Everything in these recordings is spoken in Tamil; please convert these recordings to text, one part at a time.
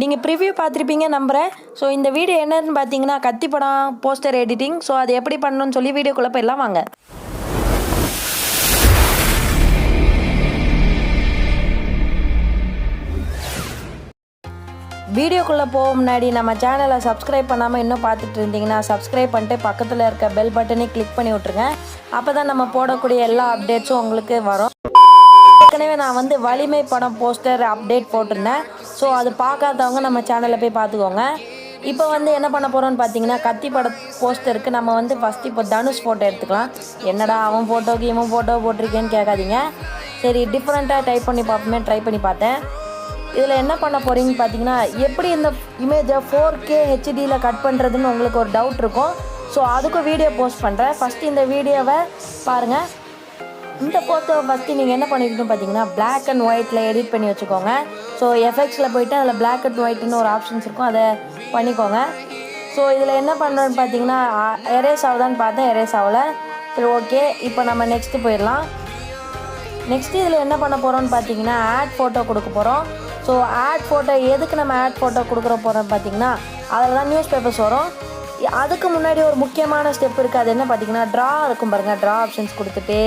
நீங்கள் ப்ரிவ்யூ பார்த்துருப்பீங்க நம்புகிறேன். ஸோ இந்த வீடியோ என்னன்னு பார்த்தீங்கன்னா கத்தி படம் போஸ்டர் எடிட்டிங். ஸோ அது எப்படி பண்ணணும்னு சொல்லி வீடியோக்குள்ளே போயிடலாம் வாங்க. வீடியோக்குள்ளே போக முன்னாடி நம்ம சேனலை சப்ஸ்கிரைப் பண்ணாமல் இன்னும் பார்த்துட்டு இருந்தீங்கன்னா சப்ஸ்கிரைப் பண்ணிட்டு பக்கத்தில் இருக்க பெல் பட்டனை கிளிக் பண்ணி விட்ருங்க. அப்போ தான் நம்ம போடக்கூடிய எல்லா அப்டேட்ஸும் உங்களுக்கு வரும். ஏற்கனவே நான் வலிமை படம் போஸ்டர் அப்டேட் போட்டிருந்தேன். ஸோ அது பார்க்காதவங்க நம்ம சேனலில் போய் பார்த்துக்கோங்க. இப்போ என்ன பண்ண போகிறோன்னு பார்த்தீங்கன்னா கத்தி பட போஸ்டருக்கு நம்ம ஃபஸ்ட்டு இப்போ தனுஷ் ஃபோட்டோ எடுத்துக்கலாம். என்னடா அவன் ஃபோட்டோக்கு இவன் ஃபோட்டோ போட்டிருக்கேன்னு கேட்காதீங்க. சரி டிஃப்ரெண்ட்டாக டைப் பண்ணி பார்ப்போமே ட்ரை பண்ணி பார்த்தேன். இதில் என்ன பண்ண போகிறீங்கன்னு பார்த்தீங்கன்னா எப்படி இந்த இமேஜை 4K ஹெச்டியில் கட் பண்ணுறதுன்னு உங்களுக்கு ஒரு டவுட் இருக்கும். ஸோ அதுக்கும் வீடியோ போஸ்ட் பண்ணுறேன். ஃபஸ்ட்டு இந்த வீடியோவை பாருங்கள். இந்த ஃபோட்டோவை ஃபஸ்ட்டு நீங்கள் என்ன பண்ணிருக்கீங்கன்னு பார்த்தீங்கன்னா பிளாக் அண்ட் ஒயிட்டில் எடிட் பண்ணி வச்சுக்கோங்க. ஸோ எஃபெக்ட்ஸில் போய்ட்டு அதில் பிளாக் அண்ட் ஒயிட்னு ஒரு ஆப்ஷன்ஸ் இருக்கும், அதை பண்ணிக்கோங்க. ஸோ இதில் என்ன பண்ணுறோன்னு பார்த்தீங்கன்னா எரேஸ் ஆகுதான்னு பார்த்தேன், எரேஸ் ஆகலை. சரி ஓகே, இப்போ நம்ம நெக்ஸ்ட்டு போயிடலாம். நெக்ஸ்ட்டு இதில் என்ன பண்ண போகிறோன்னு பார்த்தீங்கன்னா ஆட் ஃபோட்டோ கொடுக்க போகிறோம். ஸோ ஆட் ஃபோட்டோ எதுக்கு நம்ம ஆட் ஃபோட்டோ கொடுக்குற போகிறோன்னு பார்த்தீங்கன்னா அதில் தான் நியூஸ் பேப்பர்ஸ் வரும். அதுக்கு முன்னாடி ஒரு முக்கியமான ஸ்டெப் இருக்குது. அது என்ன பார்த்தீங்கன்னா ட்ரா இருக்கும் பாருங்கள். ட்ரா ஆப்ஷன்ஸ் கொடுத்துட்டு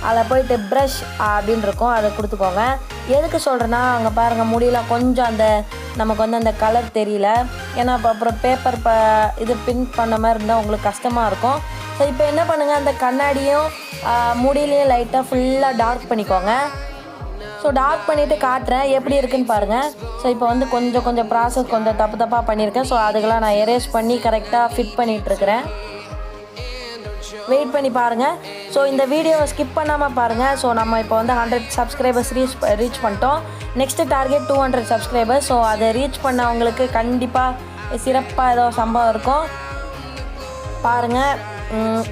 அதில் போய்ட்டு ப்ரஷ் அப்படின்னு இருக்கும், அதை கொடுத்துக்கோங்க. எதுக்கு சொல்கிறேன்னா அங்கே பாருங்கள் முடியலாம் கொஞ்சம் நமக்கு அந்த கலர் தெரியல. ஏன்னா அப்புறம் பேப்பர் இது பின் பண்ண மாதிரி இருந்தால் உங்களுக்கு கஷ்டமாக இருக்கும். ஸோ இப்போ என்ன பண்ணுங்கள், அந்த கண்ணாடியும் முடியிலையும் லைட்டாக ஃபுல்லாக டார்க் பண்ணிக்கோங்க. ஸோ டார்க் பண்ணிவிட்டு காட்டுறேன் எப்படி இருக்குன்னு பாருங்கள். ஸோ இப்போ கொஞ்சம் ப்ராசஸ் கொஞ்சம் தப்பாக பண்ணியிருக்கேன். ஸோ அதுக்கெல்லாம் நான் எரேஸ் பண்ணி கரெக்டாக ஃபிட் பண்ணிகிட்ருக்கிறேன். வெயிட் பண்ணி பாருங்கள். ஸோ இந்த வீடியோவை ஸ்கிப் பண்ணாமல் பாருங்கள். ஸோ நம்ம இப்போ 100 சப்ஸ்கிரைபர்ஸ் ரீச் பண்ணிட்டோம். Next target 200 subscribers. ஸோ அதை ரீச் பண்ணவங்களுக்கு கண்டிப்பாக சிறப்பாக ஏதோ சம்பவம் இருக்கும் பாருங்கள்.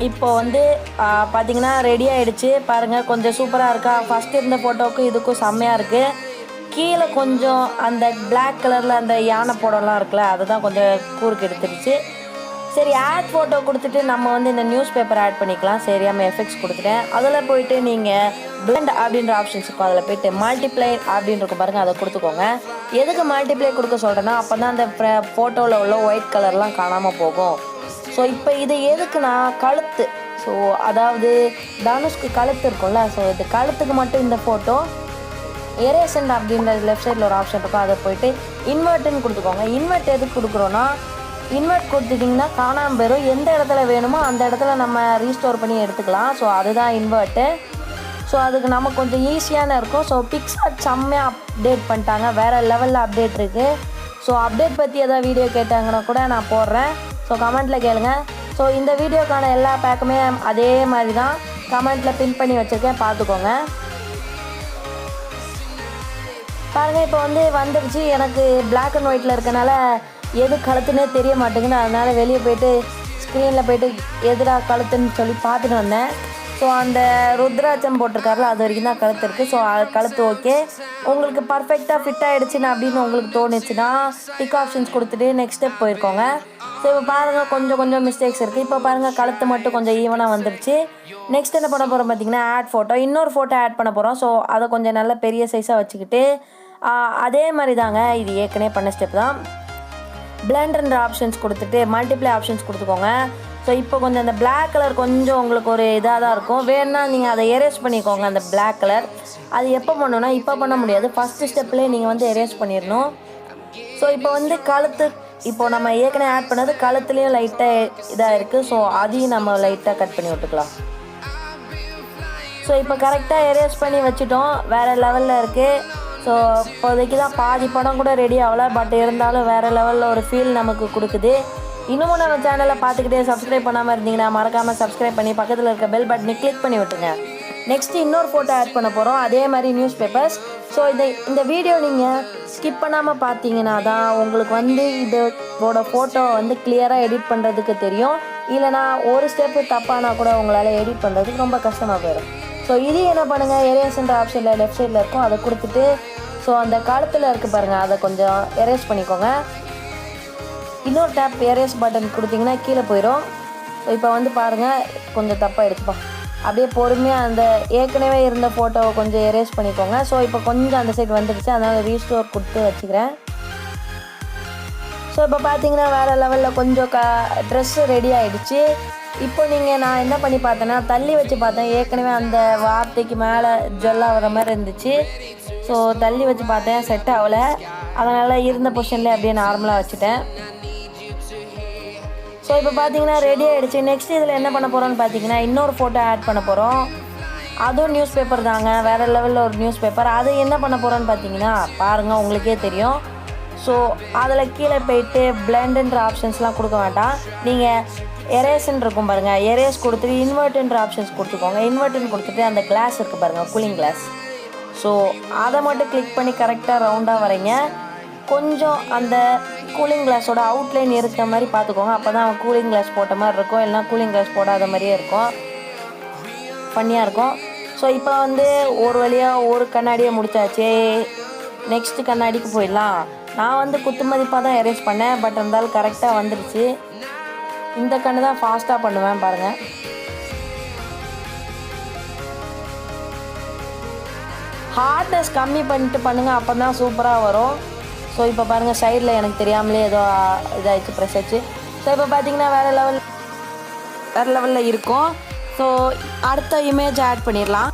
இப்போ பார்த்திங்கன்னா ரெடி ஆகிடுச்சு பாருங்கள். கொஞ்சம் சூப்பராக இருக்கா? ஃபஸ்ட்டு இருந்த ஃபோட்டோவுக்கும் இதுக்கும் செம்மையாக இருக்குது. கீழே கொஞ்சம் அந்த பிளாக் கலரில் அந்த யானை படம்லாம் இருக்குல்ல, அதை தான் கொஞ்சம் கூறுக்கு எடுத்துருச்சு. சரி ஆட் ஃபோட்டோ கொடுத்துட்டு நம்ம இந்த நியூஸ் பேப்பர் ஆட் பண்ணிக்கலாம். சரியாமல் எஃபெக்ட்ஸ் கொடுத்துட்டேன். அதில் போய்ட்டு நீங்கள் பிளெண்ட் அப்படின்ற ஆப்ஷன்ஸ் இருக்கும், அதில் போய்ட்டு மல்டிப்ளை அப்படின்னு இருக்கும் பாருங்கள், அதை கொடுத்துக்கோங்க. எதுக்கு மல்டிப்ளை கொடுக்க சொல்கிறேன்னா அப்போ தான் அந்த ஃபோட்டோவில் உள்ள ஒயிட் கலர்லாம் காணாமல் போகும். ஸோ இப்போ இது எதுக்குன்னா கழுத்து. ஸோ அதாவது தனுஷ்க்கு கழுத்து இருக்கும்ல, ஸோ இது கழுத்துக்கு மட்டும் இந்த ஃபோட்டோ எரேசண்ட் அப்படின்ற லெஃப்ட் சைடில் ஒரு ஆப்ஷன் இருக்கும், அதை போய்ட்டு இன்வெர்ட்டுன்னு கொடுத்துக்கோங்க. இன்வெர்ட் எதுக்கு கொடுக்குறோன்னா இன்வெர்ட் கொடுத்துட்டிங்கன்னா காணாமல் போயிடும். எந்த இடத்துல வேணுமோ அந்த இடத்துல நம்ம ரீஸ்டோர் பண்ணி எடுத்துக்கலாம். ஸோ அதுதான் இன்வெர்ட்டு. ஸோ அதுக்கு நம்ம கொஞ்சம் ஈஸியான இருக்கும். ஸோ பிக்ஸ்ஆர்ட் செம்மையாக அப்டேட் பண்ணிட்டாங்க, வேறு லெவலில் அப்டேட் இருக்குது. ஸோ அப்டேட் பற்றி எதாவது வீடியோ கேட்டாங்கன்னா கூட நான் போடுறேன். ஸோ கமெண்ட்டில் கேளுங்க. ஸோ இந்த வீடியோக்கான எல்லா பேக்குமே அதே மாதிரி தான் கமெண்ட்டில் பின் பண்ணி வச்சுருக்கேன், பார்த்துக்கோங்க. பாருங்கள் இப்போ வந்துடுச்சு. எனக்கு பிளாக் அண்ட் ஒயிட்டில் இருக்கனால எது கழுத்துன்னே தெரிய மாட்டேங்குது. அதனால் வெளியே போய்ட்டு ஸ்க்ரீனில் போய்ட்டு எதிராக கழுத்துன்னு சொல்லி பார்த்துட்டு வந்தேன். ஸோ அந்த ருத்ராட்சம் போட்டிருக்காருல அது வரைக்கும் தான் கழுத்து இருக்குது. ஸோ கழுத்து ஓகே. உங்களுக்கு பர்ஃபெக்டாக ஃபிட் ஆகிடுச்சின்னு அப்படின்னு உங்களுக்கு தோணுச்சுன்னா டிக் ஆப்ஷன்ஸ் கொடுத்துட்டு நெக்ஸ்ட் ஸ்டெப் போயிருக்கோங்க. ஸோ இப்போ பாருங்கள் கொஞ்சம் மிஸ்டேக்ஸ் இருக்குது. இப்போ பாருங்கள் கழுத்து மட்டும் கொஞ்சம் ஈவனாக வந்துடுச்சு. நெக்ஸ்ட் என்ன பண்ண போகிறோம் பார்த்தீங்கன்னா ஆட் ஃபோட்டோ, இன்னொரு ஃபோட்டோ ஆட் பண்ண போகிறோம். ஸோ அதை கொஞ்சம் நல்ல பெரிய சைஸாக வச்சுக்கிட்டு அதே மாதிரி தாங்க, இது ஏற்கனவே பண்ண ஸ்டெப் தான். பிளெண்டர்ன்ற ஆப்ஷன்ஸ் கொடுத்துட்டு மல்டிப்ளை ஆப்ஷன்ஸ் கொடுத்துக்கோங்க. ஸோ இப்போ கொஞ்சம் அந்த பிளாக் கலர் கொஞ்சம் உங்களுக்கு ஒரு இதாக தான் இருக்கும். வேணுன்னா நீங்கள் அதை எரேஸ் பண்ணிக்கோங்க. அந்த பிளாக் கலர் அது எப்போ பண்ணணுன்னா இப்போ பண்ண முடியாது, ஃபஸ்ட்டு ஸ்டெப்லேயே நீங்கள் எரேஸ் பண்ணிடணும். ஸோ இப்போ கழுத்து இப்போது நம்ம ஏற்கனவே ஆட் பண்ணது கழுத்துலேயும் லைட்டாக இதாக இருக்குது. ஸோ அதையும் நம்ம லைட்டாக கட் பண்ணி விட்டுக்கலாம். ஸோ இப்போ கரெக்டாக எரேஸ் பண்ணி வச்சுட்டோம், வேறு லெவலில் இருக்குது. ஸோ இப்போதைக்கு தான் பாதி படம் கூட ரெடி ஆகலை, பட் இருந்தாலும் வேறு லெவலில் ஒரு ஃபீல் நமக்கு கொடுக்குது. இன்னமும் நம்ம சேனலை பார்த்துக்கிட்டே சப்ஸ்கிரைப் பண்ணாமல் இருந்தீங்கன்னா மறக்காமல் சப்ஸ்கிரைப் பண்ணி பக்கத்தில் இருக்க பெல் பட்டனை கிளிக் பண்ணி விட்டுருங்க. நெக்ஸ்ட்டு இன்னொரு ஃபோட்டோ ஆட் பண்ண போகிறோம், அதே மாதிரி நியூஸ் பேப்பர்ஸ். ஸோ இந்த வீடியோ நீங்கள் ஸ்கிப் பண்ணாமல் பார்த்தீங்கன்னா தான் உங்களுக்கு இதோட ஃபோட்டோ கிளியராக எடிட் பண்ணுறதுக்கு தெரியும். இல்லைனா ஒரு ஸ்டெப்பு தப்பானா கூட உங்களால் எடிட் பண்ணுறதுக்கு ரொம்ப கஷ்டமாக போயிடும். ஸோ இது என்ன பண்ணுங்கள், எரேஸ்ன்ற ஆப்ஷனில் லெஃப்ட் சைடில் இருக்கும், அதை கொடுத்துட்டு ஸோ அந்த காலத்தில் இருக்குது பாருங்கள், அதை கொஞ்சம் எரேஸ் பண்ணிக்கோங்க. இன்னொரு டேப் எரேஸ் பட்டன் கொடுத்தீங்கன்னா கீழே போயிடும். ஸோ இப்போ பாருங்கள் கொஞ்சம் தப்பாக எடுத்துப்பா. அப்படியே பொறுமையாக அந்த ஏற்கனவே இருந்த ஃபோட்டோவை கொஞ்சம் எரேஸ் பண்ணிக்கோங்க. ஸோ இப்போ கொஞ்சம் அந்த சைடு வந்துடுச்சு, அதனால் ரீஸ்டோர் கொடுத்து வச்சுக்கிறேன். ஸோ இப்போ பார்த்தீங்கன்னா வேறு லெவலில் கொஞ்சம் ட்ரெஸ்ஸு ரெடி ஆகிடுச்சு. இப்போ நான் என்ன பண்ணி பார்த்தேன்னா தள்ளி வச்சு பார்த்தேன். ஏற்கனவே அந்த வார்த்தைக்கு மேலே ஜொல்லாகிற மாதிரி இருந்துச்சு. ஸோ தள்ளி வச்சு பார்த்தேன், செட் ஆகலை. அதனால் இருந்த பொசிஷன்லேயே அப்படியே நார்மலாக வச்சுட்டேன். ஸோ இப்போ பார்த்தீங்கன்னா ரெடி ஆகிடுச்சு. நெக்ஸ்ட் இதில் என்ன பண்ண போகிறோன்னு பார்த்தீங்கன்னா இன்னொரு ஃபோட்டோ ஆட் பண்ண போகிறோம். அதுவும் நியூஸ் பேப்பர் தாங்க, வேறு லெவலில் ஒரு நியூஸ் பேப்பர். அது என்ன பண்ண போகிறோன்னு பார்த்தீங்கன்னா பாருங்கள், உங்களுக்கே தெரியும். ஸோ அதில் கீழே போயிட்டு பிளெண்டுன்ற ஆப்ஷன்ஸ்லாம் கொடுக்க வேண்டாம். நீங்கள் எரேஸ்ன்னு இருக்கும் பாருங்கள், எரேஸ் கொடுத்துட்டு இன்வெர்ட்டுன்ற ஆப்ஷன்ஸ் கொடுத்துக்கோங்க. இன்வெர்ட்டுன்னு கொடுத்துட்டு அந்த கிளாஸ் இருக்குது பாருங்கள், கூலிங் கிளாஸ். ஸோ அதை மட்டும் கிளிக் பண்ணி கரெக்டாக ரவுண்டாக வரைங்க. கொஞ்சம் அந்த கூலிங் கிளாஸோட அவுட்லைன் இருக்கிற மாதிரி பார்த்துக்கோங்க. அப்போ தான் அவன் கூலிங் கிளாஸ் போட்ட மாதிரி இருக்கும், இல்லைனா கூலிங் கிளாஸ் போடாத மாதிரியே இருக்கும், ஃபன்னியாக இருக்கும். ஸோ இப்போ ஒரு வழியாக ஒரு கண்ணாடியை முடிச்சாச்சு. நெக்ஸ்ட்டு கண்ணாடிக்கு போயிடலாம். நான் குத்து மதிப்பாக தான் எரேஸ் பண்ணேன், பட் இருந்தாலும் கரெக்டாக வந்துடுச்சு. இந்த கண்ணு தான் ஃபாஸ்ட்டாக பண்ணுவேன் பாருங்கள். ஹார்ட்னஸ் கம்மி பண்ணிட்டு பண்ணுங்கள், அப்போ தான் சூப்பராக வரும். ஸோ இப்போ பாருங்கள், சைடில் எனக்கு தெரியாமலே ஏதோ இதாகிடுச்சு, ப்ரெஸ் ஆச்சு. ஸோ இப்போ பார்த்தீங்கன்னா வேறு லெவலில் இருக்கும். ஸோ அடுத்த இமேஜ் ஆட் பண்ணிடலாம்.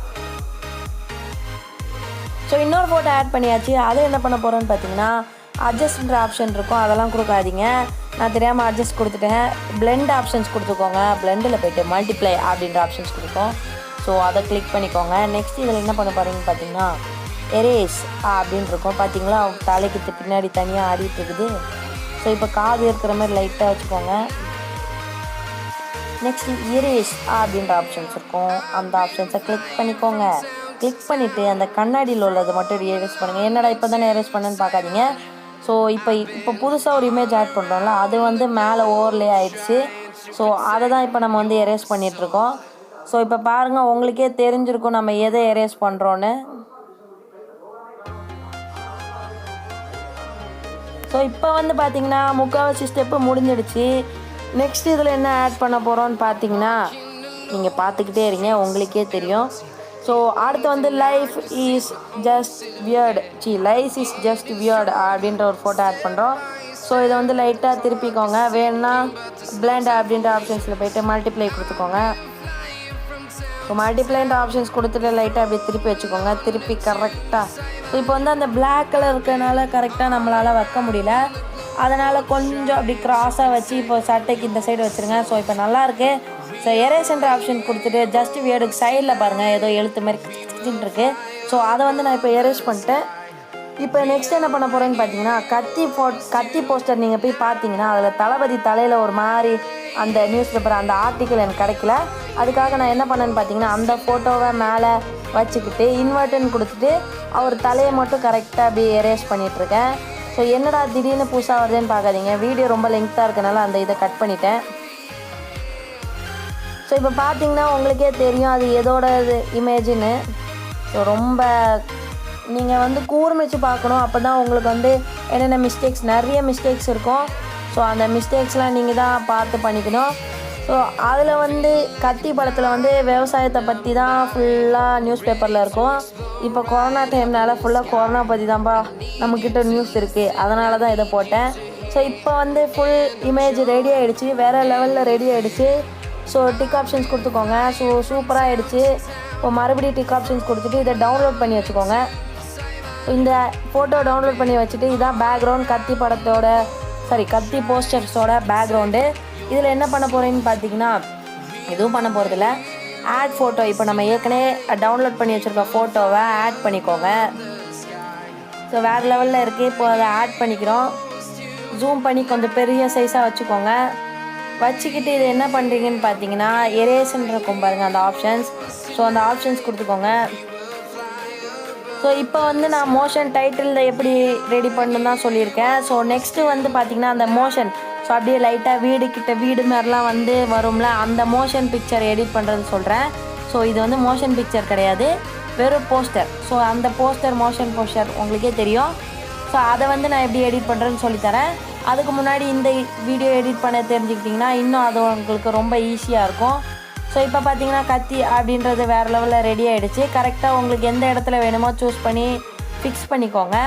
ஸோ இன்னொரு ஃபோட்டோ ஆட் பண்ணியாச்சு. அது என்ன பண்ண போகிறோன்னு பார்த்தீங்கன்னா அட்ஜஸ்ட்ன்ற ஆப்ஷன் இருக்கும், அதெல்லாம் கொடுக்காதீங்க. நான் தெரியாமல் அட்ஜஸ்ட் கொடுத்துட்டேன். பிளெண்ட் ஆப்ஷன்ஸ் கொடுத்துக்கோங்க. பிளெண்டில் போய்ட்டு மல்டிப்ளை அப்படின்ற ஆப்ஷன்ஸ் கொடுக்கும். ஸோ அதை கிளிக் பண்ணிக்கோங்க. நெக்ஸ்ட் இதில் என்ன பண்ண போகிறீங்கன்னு பார்த்தீங்கன்னா எரேஸ் அப்படின்னு இருக்கும். பார்த்தீங்களா, தலைக்கு பின்னாடி தனியாக ஆடிட்டு இருக்குது. ஸோ இப்போ காது இருக்கிற மாதிரி லைட்டாக வச்சுக்கோங்க. நெக்ஸ்ட் எரேஸ் அப்படின்ற ஆப்ஷன்ஸ் இருக்கும், அந்த ஆப்ஷன்ஸை கிளிக் பண்ணிக்கோங்க. கிளிக் பண்ணிவிட்டு அந்த கண்ணாடியில் உள்ளதை மட்டும் எரேஸ் பண்ணுங்கள். என்னடா இப்போ தானே எரேஸ் பண்ணுன்னு பார்க்காதீங்க. ஸோ இப்போ புதுசாக ஒரு இமேஜ் ஆட் பண்ணுறோம்ல, அது மேலே ஓவர்லே ஆகிடுச்சு. ஸோ அதை தான் இப்போ நம்ம எரேஸ் பண்ணிகிட்ருக்கோம். ஸோ இப்போ பாருங்கள், உங்களுக்கே தெரிஞ்சிருக்கும் நம்ம எதை எரேஸ் பண்ணுறோன்னு. ஸோ இப்போ பார்த்தீங்கன்னா முக்கால்வாசி ஸ்டெப்பு முடிஞ்சிடுச்சு. நெக்ஸ்ட் இதில் என்ன ஆட் பண்ண போகிறோன்னு பார்த்தீங்கன்னா நீங்கள் பார்த்துக்கிட்டே இருங்க, உங்களுக்கே தெரியும். ஸோ அடுத்து லைஃப் இஸ் ஜஸ்ட் வியர்டு அப்படின்ற ஒரு ஃபோட்டோ ஆட் பண்ணுறோம். ஸோ இதை லைட்டாக திருப்பிக்கோங்க. வேணும்னா பிளெண்ட் அப்படின்ற ஆப்ஷன்ஸில் போய்ட்டு மல்டிப்ளை கொடுத்துக்கோங்க. ஸோ மல்டிப்ளைன்ற ஆப்ஷன்ஸ் கொடுத்துட்டு லைட்டாக அப்படி திருப்பி வச்சுக்கோங்க. திருப்பி கரெக்டாக. ஸோ இப்போ அந்த பிளாக் கலர் இருக்கிறதுனால கரெக்டாக நம்மளால் வைக்க முடியல. அதனால் கொஞ்சம் அப்படி க்ராஸாக வச்சு இப்போ சட்டைக்கு இந்த சைடு வச்சுருங்க. ஸோ இப்போ நல்லாயிருக்கு. ஸோ எரேஸ்ன்ற ஆப்ஷன் கொடுத்துட்டு ஜஸ்ட் வியர்டுக்கு சைடில் பாருங்கள் ஏதோ எழுத்து மாதிரி கிச்சின்னு இருக்குது. ஸோ அதை நான் இப்போ எரேஸ் பண்ணிட்டேன். இப்போ நெக்ஸ்ட் என்ன பண்ண போகிறேன்னு பார்த்தீங்கன்னா கத்தி போஸ்டர் நீங்கள் போய் பார்த்தீங்கன்னா அதில் தளபதி தலையில் ஒரு மாதிரி அந்த நியூஸ் பேப்பர் அந்த ஆர்டிக்கல் எனக்கு கிடைக்கல. அதுக்காக நான் என்ன பண்ணேன்னு பார்த்தீங்கன்னா அந்த ஃபோட்டோவை மேலே வச்சுக்கிட்டு இன்வெர்ட்டுன்னு கொடுத்துட்டு அவர் தலையை மட்டும் கரெக்டாக அப்படியே எரேஸ் பண்ணிகிட்ருக்கேன். ஸோ என்னடா திடீர்னு புதுசாக வருதுன்னு பார்க்காதீங்க, வீடியோ ரொம்ப லெங்க்த்தாக இருக்கனால அந்த இதை கட் பண்ணிட்டேன். ஸோ இப்போ பார்த்தீங்கன்னா உங்களுக்கே தெரியும் அது எதோட இமேஜின்னு. ஸோ ரொம்ப நீங்கள் கூர்மிச்சு பார்க்கணும், அப்போ தான் உங்களுக்கு என்னென்ன நிறைய மிஸ்டேக்ஸ் இருக்கும். ஸோ அந்த மிஸ்டேக்ஸ்லாம் நீங்கள் தான் பார்த்து பண்ணிக்கணும். ஸோ அதில் கத்தி படத்தில் விவசாயத்தை பற்றி தான் ஃபுல்லாக நியூஸ் பேப்பரில் இருக்கும். இப்போ கொரோனா டைம்னால ஃபுல்லாக கொரோனா பற்றி தான்ப்பா நம்மக்கிட்ட நியூஸ் இருக்குது, அதனால தான் இதை போட்டேன். ஸோ இப்போ ஃபுல் இமேஜ் ரெடி ஆகிடுச்சு, வேறு லெவலில் ரெடி ஆகிடுச்சு. ஸோ டிக் ஆப்ஷன்ஸ் கொடுத்துக்கோங்க. ஸோ சூப்பராக ஆகிடுச்சு. இப்போ மறுபடியும் டிக் ஆப்ஷன்ஸ் கொடுத்துட்டு இதை டவுன்லோட் பண்ணி வச்சுக்கோங்க. இந்த ஃபோட்டோ டவுன்லோட் பண்ணி வச்சுட்டு இதான் பேக்ரவுண்ட் கத்தி போஸ்டர்ஸோட பேக்ரவுண்டு. இதில் என்ன பண்ண போகிறேன்னு பார்த்தீங்கன்னா எதுவும் பண்ண போகிறதில்ல. ஆட் ஃபோட்டோ இப்போ நம்ம ஏற்கனவே டவுன்லோட் பண்ணி வச்சுருக்க ஃபோட்டோவை ஆட் பண்ணிக்கோங்க. ஸோ வேறு லெவலில் இருக்குது. இப்போ அதை ஆட் பண்ணிக்கிறோம். ஜூம் பண்ணி கொஞ்சம் பெரிய சைஸாக வச்சுக்கோங்க. வச்சுக்கிட்டு இது என்ன பண்ணுறீங்கன்னு பார்த்தீங்கன்னா எரேஸ்ன்னு இருக்கும் பாருங்கள் அந்த ஆப்ஷன்ஸ். ஸோ அந்த ஆப்ஷன்ஸ் கொடுத்துக்கோங்க. ஸோ இப்போ நான் மோஷன் டைட்டிலில் எப்படி ரெடி பண்ணணும் தான் சொல்லியிருக்கேன். ஸோ நெக்ஸ்ட்டு பார்த்தீங்கன்னா அந்த மோஷன், ஸோ அப்படியே லைட்டாக வீடு மாதிரிலாம் வரும்ல, அந்த மோஷன் பிக்சர் எடிட் பண்ணுறது சொல்கிறேன். ஸோ இது மோஷன் பிக்சர் கிடையாது, வெறும் போஸ்டர். ஸோ அந்த மோஷன் போஸ்டர் உங்களுக்கே தெரியும். ஸோ அதை நான் எப்படி எடிட் பண்ணுறேன்னு சொல்லித்தரேன். அதுக்கு முன்னாடி இந்த வீடியோ எடிட் பண்ண தெரிஞ்சுக்கிட்டிங்கன்னா இன்னும் அது உங்களுக்கு ரொம்ப ஈஸியாக இருக்கும். ஸோ இப்போ பார்த்தீங்கன்னா கத்தி அப்படின்றது வேறு லெவலில் ரெடி ஆகிடுச்சு. கரெக்டாக உங்களுக்கு எந்த இடத்துல வேணுமோ சூஸ் பண்ணி ஃபிக்ஸ் பண்ணிக்கோங்க.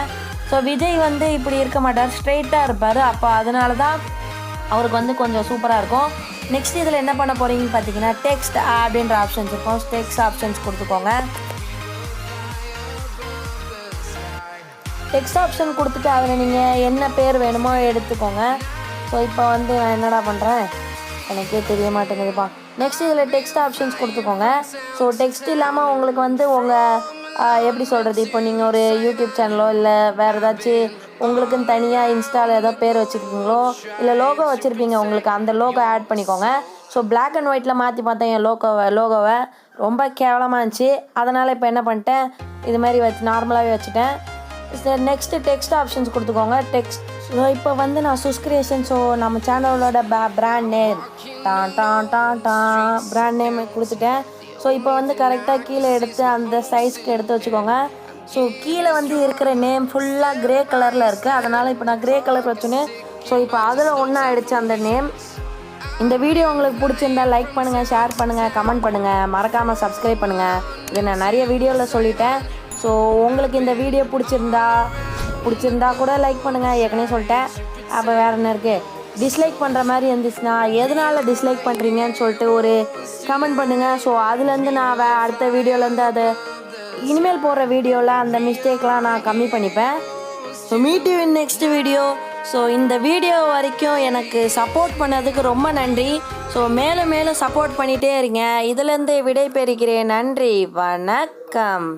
ஸோ விஜய் வந்து இப்படி இருக்க மாட்டார், ஸ்ட்ரெயிட்டாக இருப்பார். அப்போ அதனால தான் அவருக்கு வந்து கொஞ்சம் சூப்பராக இருக்கும். நெக்ஸ்ட் இதில் என்ன பண்ண போகிறீங்கன்னு பார்த்தீங்கன்னா டெக்ஸ்ட் அப்படின்ற ஆப்ஷன்ஸ் இருக்கும். டெக்ஸ்ட் ஆப்ஷன்ஸ் கொடுத்துக்கோங்க. டெக்ஸ்ட் ஆப்ஷன் கொடுத்துட்டு அதில் நீங்கள் என்ன பேர் வேணுமோ எடுத்துக்கோங்க. ஸோ இப்போ வந்து நான் என்னடா பண்ணுறேன் எனக்கே தெரிய மாட்டேங்குதுப்பா. நெக்ஸ்ட் இதில் டெக்ஸ்ட் ஆப்ஷன்ஸ் கொடுத்துக்கோங்க. ஸோ டெக்ஸ்ட் இல்லாமல் உங்களுக்கு வந்து உங்கள் எப்படி சொல்கிறது, இப்போ நீங்கள் ஒரு யூடியூப் சேனலோ இல்லை வேறு ஏதாச்சும் உங்களுக்குன்னு தனியாக இன்ஸ்டாவில் ஏதோ பேர் வச்சுருக்கீங்களோ இல்லை லோகோ வச்சுருப்பீங்க, உங்களுக்கு அந்த லோகோ ஆட் பண்ணிக்கோங்க. ஸோ பிளாக் அண்ட் ஒயிட்டில் மாற்றி பார்த்தேன் என் லோகோவை ரொம்ப கேவலமாக இருந்துச்சு. அதனால் இப்போ என்ன பண்ணிட்டேன், இது மாதிரி நார்மலாகவே வச்சுட்டேன். நெக்ஸ்ட்டு டெக்ஸ்ட் ஆப்ஷன்ஸ் கொடுத்துக்கோங்க. டெக்ஸ்ட் ஸோ இப்போ வந்து நான் சுஸ்கிரியேஷன், ஸோ நம்ம சேனலோட பிராண்ட் நேம் பிராண்ட் நேம் கொடுத்துட்டேன். ஸோ இப்போ வந்து கரெக்டாக கீழே எடுத்து அந்த சைஸ்க்கு எடுத்து வச்சுக்கோங்க. ஸோ கீழே வந்து இருக்கிற நேம் ஃபுல்லாக க்ரே கலரில் இருக்குது, அதனால் இப்போ நான் க்ரே கலர் வச்சுனேன். ஸோ இப்போ அதில் ஒன்றா ஆகிடுச்சு அந்த நேம். இந்த வீடியோ உங்களுக்கு பிடிச்சிருந்தா லைக் பண்ணுங்கள், ஷேர் பண்ணுங்கள், கமெண்ட் பண்ணுங்கள், மறக்காமல் சப்ஸ்கிரைப் பண்ணுங்கள். இது நான் நிறைய வீடியோவில் சொல்லிட்டேன். ஸோ உங்களுக்கு இந்த வீடியோ பிடிச்சிருந்தா கூட லைக் பண்ணுங்கள், ஏற்கனவே சொல்லிட்டேன். அப்போ வேறு என்ன இருக்குது, டிஸ்லைக் பண்ணுற மாதிரி இருந்துச்சுன்னா எதனால் டிஸ்லைக் பண்ணுறீங்கன்னு சொல்லிட்டு ஒரு கமெண்ட் பண்ணுங்கள். ஸோ அதுலேருந்து நான் அடுத்த வீடியோலேருந்து அதை இனிமேல் போடுற வீடியோவில் அந்த மிஸ்டேக்லாம் நான் கம்மி பண்ணிப்பேன். So meet you in next video. So இந்த வீடியோ வரைக்கும் எனக்கு சப்போர்ட் பண்ணதுக்கு ரொம்ப நன்றி. ஸோ மேலும் மேலும் சப்போர்ட் பண்ணிகிட்டே இருங்க. இதிலேருந்து விடை பெறுகிறேன். நன்றி, வணக்கம்.